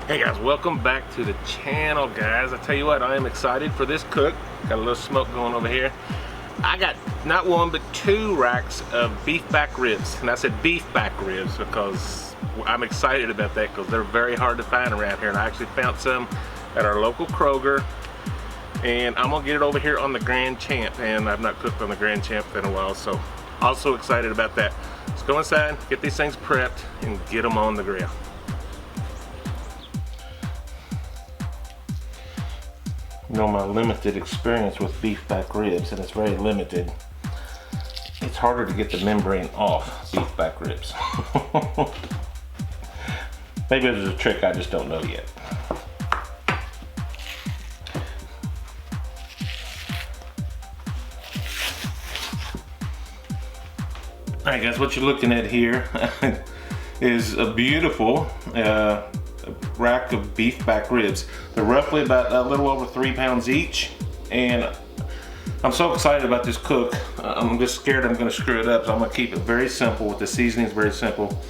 Hey guys, welcome back to the channel, guys. I tell you what, I am excited for this cook. Got a little smoke going over here. I got not one but two racks of beef back ribs, and I said beef back ribs because I'm excited about that because they're very hard to find around here, and I actually found some at our local Kroger, and I'm gonna get it over here on the Grand Champ, and I've not cooked on the Grand Champ in a while, so also excited about that. Let's go inside, get these things prepped, and get them on the grill. You know, my limited experience with beef back ribs, and it's very limited, it's harder to get the membrane off beef back ribs. Maybe there's a trick I just don't know yet. Alright guys, what you're looking at here is a beautiful rack of beef back ribs. They're roughly about a little over 3 pounds each, and I'm so excited about this cook. I'm just scared I'm going to screw it up, so I'm going to keep it very simple with the seasonings, very simple,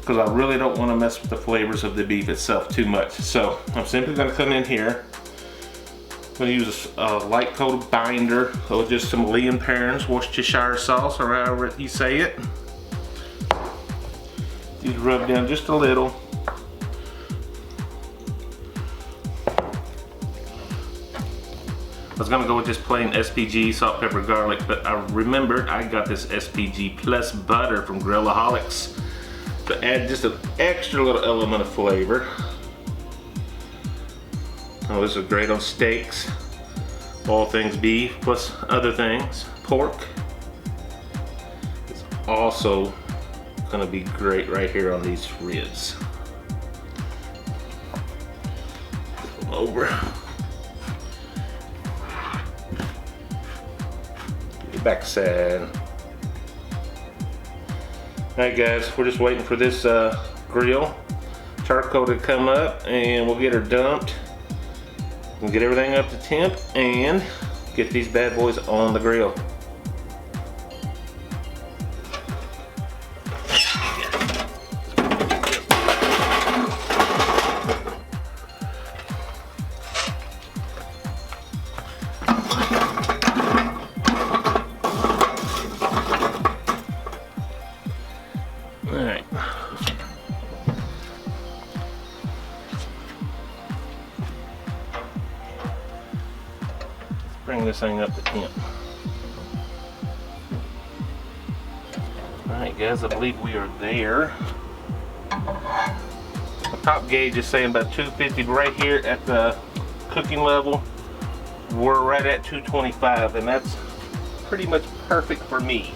because I really don't want to mess with the flavors of the beef itself too much. So I'm simply going to come in here. I'm going to use a light coat of binder with just some Lea & Perrins Worcestershire sauce, or however you say it. These rub down just a little. I was gonna go with this plain SPG salt, pepper, garlic, but I remembered I got this SPG plus butter from Gillaholics to add just an extra little element of flavor. Oh, this is great on steaks, all things beef, plus other things. Pork. It's also gonna be great right here on these ribs. Flip them over. Backside. Alright guys, we're just waiting for this grill charcoal to come up, and we'll get her dumped and get everything up to temp and get these bad boys on the grill. Alright. Let's bring this thing up to temp. Alright guys, I believe we are there. The top gauge is saying about 250, but right here at the cooking level, we're right at 225, and that's pretty much perfect for me.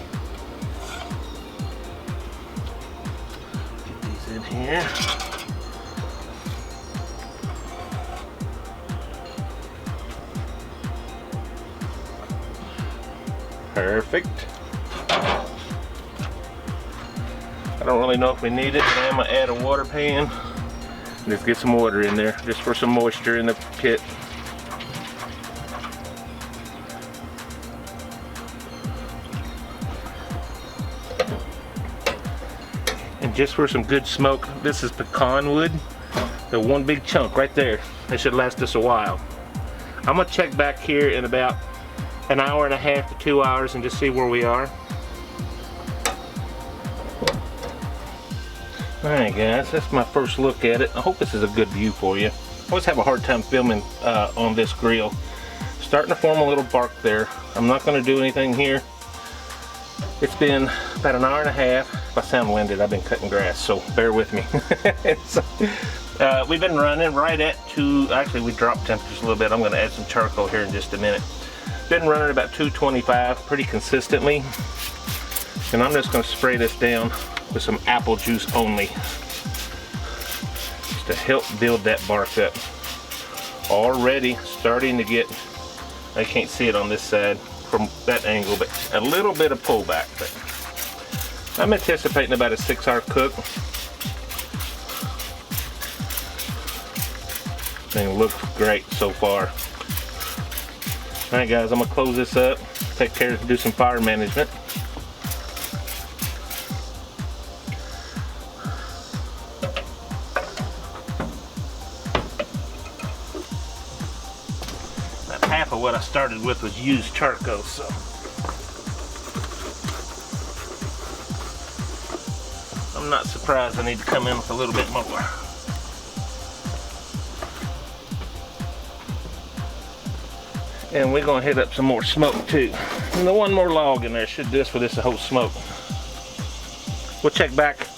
In here. Perfect. I don't really know if we need it, but I'm gonna add a water pan. Let's get some water in there just for some moisture in the pit. And just for some good smoke, this is pecan wood. The one big chunk right there. That should last us a while. I'm gonna check back here in about an hour and a half to 2 hours and just see where we are. Alright guys, that's my first look at it. I hope this is a good view for you. I always have a hard time filming on this grill. Starting to form a little bark there. I'm not gonna do anything here. It's been about an hour and a half. If I sound winded, I've been cutting grass, so bear with me. We've been running right at actually we dropped temperatures a little bit. I'm gonna add some charcoal here in just a minute. Been running about 225 pretty consistently. And I'm just gonna spray this down with some apple juice only, just to help build that bark up. Already starting to get, I can't see it on this side from that angle, but a little bit of pullback. But I'm anticipating about a 6-hour cook. Thing looks great so far. Alright guys, I'm gonna close this up, take care to do some fire management. what I started with was used charcoal, so. I'm not surprised I need to come in with a little bit more. And we're gonna hit up some more smoke too. And the one more log in there should do this for this whole smoke. We'll check back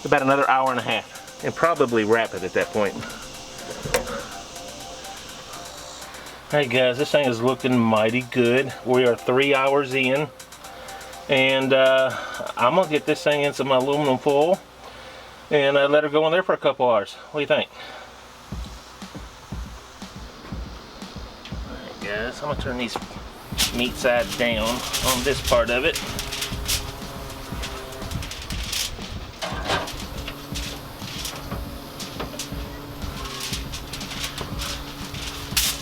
about another hour and a half and probably wrap it at that point. Hey guys, this thing is looking mighty good. We are 3 hours in, and I'm gonna get this thing in some aluminum foil and let her go in there for a couple hours. What do you think? Guys, I'm gonna turn these meat sides down on this part of it.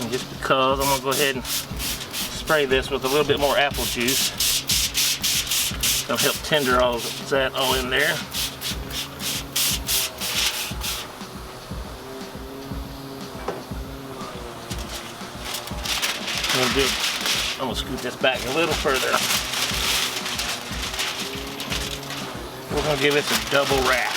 And just because, I'm gonna go ahead and spray this with a little bit more apple juice. It'll help tender all of that all in there. I'm gonna scoot this back a little further. We're gonna give this a double wrap.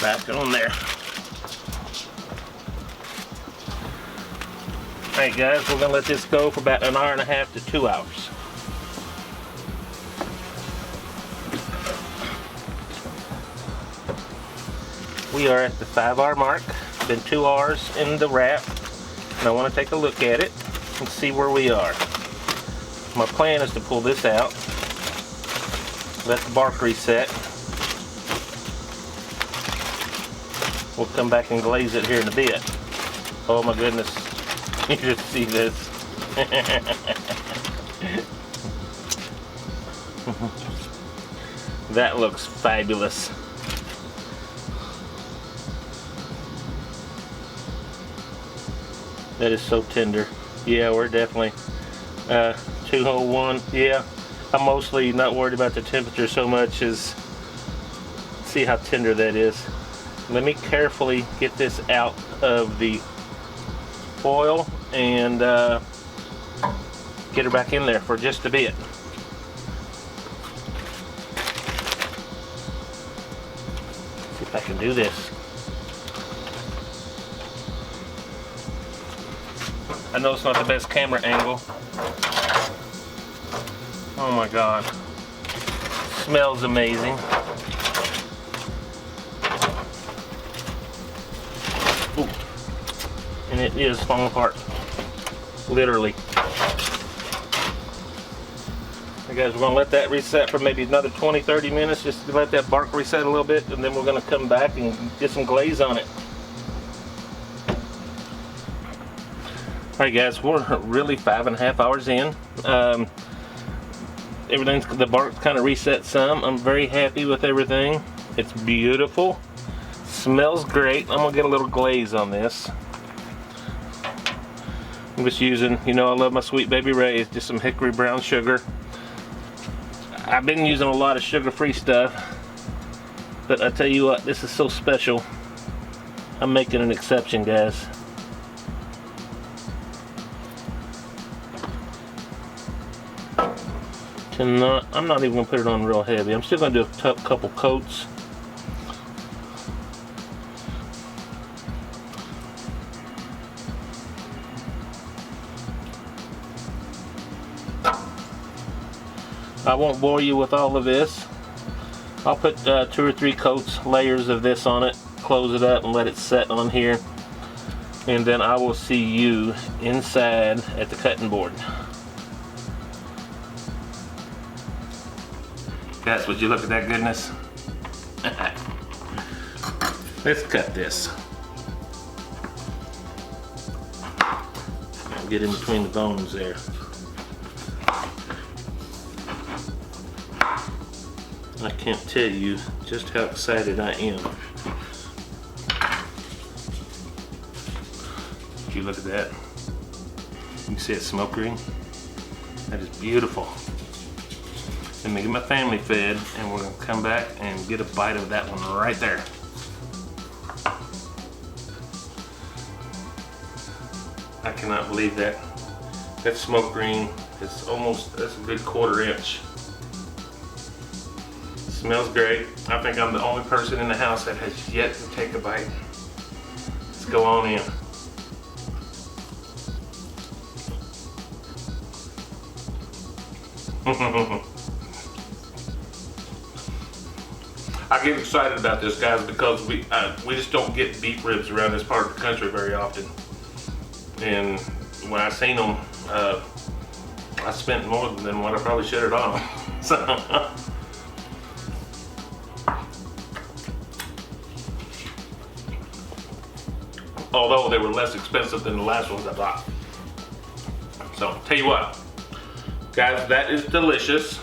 Back on there. Alright guys, we're going to let this go for about an hour and a half to 2 hours. We are at the 5-hour mark. It's been 2 hours in the wrap, and I want to take a look at it and see where we are. My plan is to pull this out, let the bark reset. We'll come back and glaze it here in a bit. Oh my goodness, you just see this. That looks fabulous. That is so tender. Yeah, we're definitely 201. Yeah, I'm mostly not worried about the temperature so much as see how tender that is. Let me carefully get this out of the foil and get her back in there for just a bit. See if I can do this. I know it's not the best camera angle. Oh my God. Smells amazing. Ooh. And it is falling apart, literally. Okay guys, we're gonna let that reset for maybe another 20-30 minutes, just to let that bark reset a little bit, and then we're gonna come back and get some glaze on it. Alright guys, we're really 5.5 hours in. Everything's, the bark's kind of reset some. I'm very happy with everything. It's beautiful. Smells great. I'm gonna get a little glaze on this. I'm just using, you know, I love my Sweet Baby Ray's, just some hickory brown sugar. I've been using a lot of sugar-free stuff, but I tell you what, this is so special. I'm making an exception, guys. I'm not even gonna put it on real heavy. I'm still gonna do a couple coats. I won't bore you with all of this. I'll put 2 or 3 coats, layers of this on it, close it up and let it set on here. And then I will see you inside at the cutting board. Guys, would you look at that goodness? Let's cut this. Get in between the bones there. I can't tell you just how excited I am. If you look at that, you can see that smoke ring. That is beautiful. Let me get my family fed, and we're gonna come back and get a bite of that one right there. I cannot believe that. That smoke ring is almost, that's a good 1/4 inch. Smells great. I think I'm the only person in the house that has yet to take a bite. Let's go on in. I get excited about this, guys, because we just don't get beef ribs around this part of the country very often. And when I seen them, I spent more than what I probably should have on them. So. Although they were less expensive than the last ones I bought. So, tell you what, guys, that is delicious.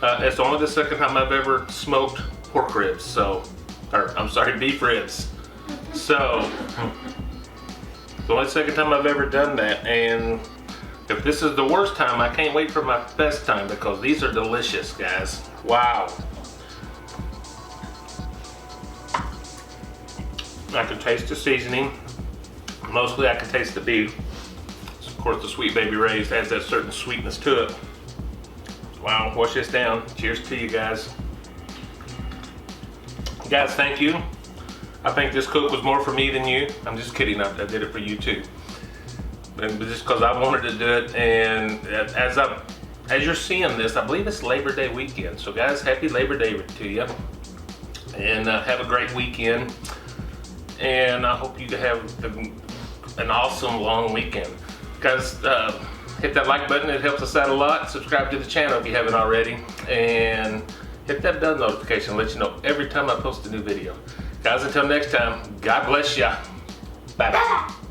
It's only the second time I've ever smoked pork ribs, so, or I'm sorry, beef ribs. So, it's the only second time I've ever done that, and if this is the worst time, I can't wait for my best time, because these are delicious, guys. Wow. I can taste the seasoning. Mostly I can taste the beef. Of course, the Sweet Baby Ray's has that certain sweetness to it. Wow, wash this down. Cheers to you guys. Guys, thank you. I think this cook was more for me than you. I'm just kidding, I did it for you too. And just because I wanted to do it, and as you're seeing this, I believe it's Labor Day weekend. So guys, happy Labor Day to you. And have a great weekend. And I hope you have an awesome long weekend. Guys, hit that like button, it helps us out a lot. Subscribe to the channel if you haven't already. And hit that bell notification to let you know every time I post a new video. Guys, until next time, God bless ya. Bye-bye.